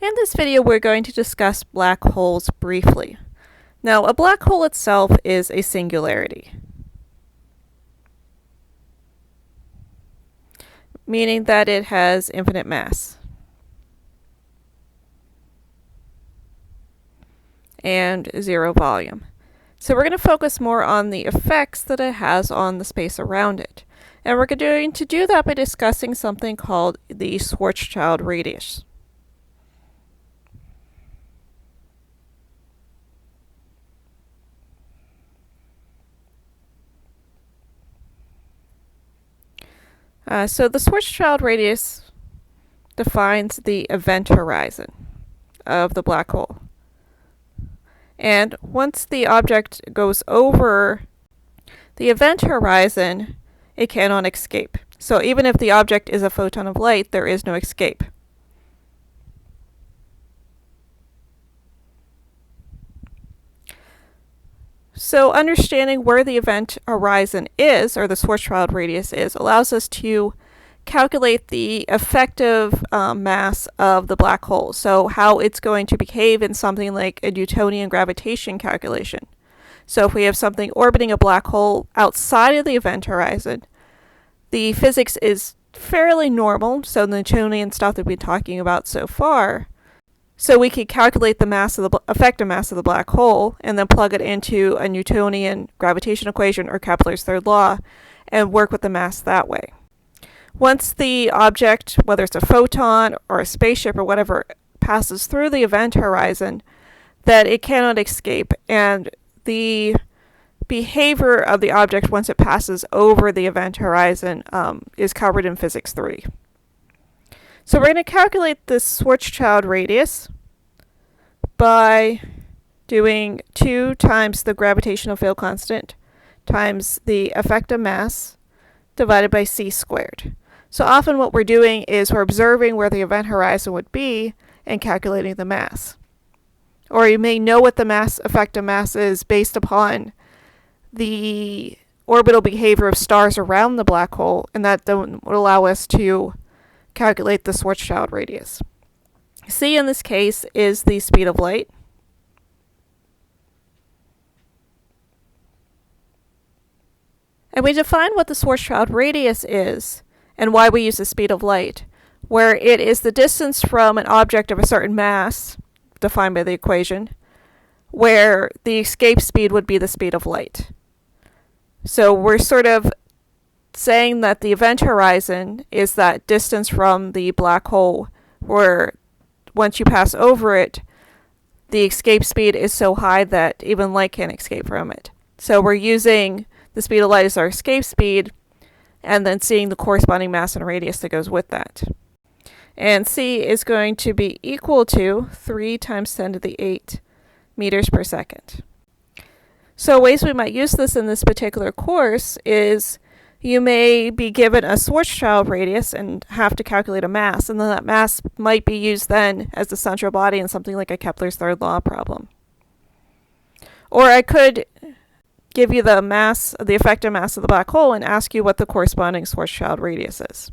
In this video, we're going to discuss black holes briefly. Now, a black hole itself is a singularity, meaning that it has infinite mass and zero volume. So we're going to focus more on the effects that it has on the space around it. And we're going to do that by discussing something called the Schwarzschild radius. So the Schwarzschild radius defines the event horizon of the black hole. And once the object goes over the event horizon, it cannot escape. So even if the object is a photon of light, there is no escape. So understanding where the event horizon is, or the Schwarzschild radius is, allows us to calculate the effective mass of the black hole. So how it's going to behave in something like a Newtonian gravitation calculation. So if we have something orbiting a black hole outside of the event horizon, the physics is fairly normal, so the Newtonian stuff that we've been talking about so far. So we could calculate the mass of the effective mass of the black hole and then plug it into a Newtonian gravitation equation or Kepler's third law and work with the mass that way. Once the object, whether it's a photon or a spaceship or whatever, passes through the event horizon, that it cannot escape, and the behavior of the object once it passes over the event horizon is covered in Physics 3. So we're going to calculate the Schwarzschild radius by doing 2 times the gravitational field constant times the effective mass divided by c squared. So often what we're doing is we're observing where the event horizon would be and calculating the mass. Or you may know what the effective mass is based upon the orbital behavior of stars around the black hole, and that would allow us to calculate the Schwarzschild radius. C in this case is the speed of light. And we define what the Schwarzschild radius is and why we use the speed of light, where it is the distance from an object of a certain mass, defined by the equation, where the escape speed would be the speed of light. So we're sort of saying that the event horizon is that distance from the black hole where once you pass over it, the escape speed is so high that even light can't escape from it. So we're using the speed of light as our escape speed and then seeing the corresponding mass and radius that goes with that. And c is going to be equal to 3 times 10 to the 8 meters per second. So ways we might use this in this particular course is you may be given a Schwarzschild radius and have to calculate a mass, and then that mass might be used then as the central body in something like a Kepler's third law problem. Or I could give you the effective mass of the black hole and ask you what the corresponding Schwarzschild radius is.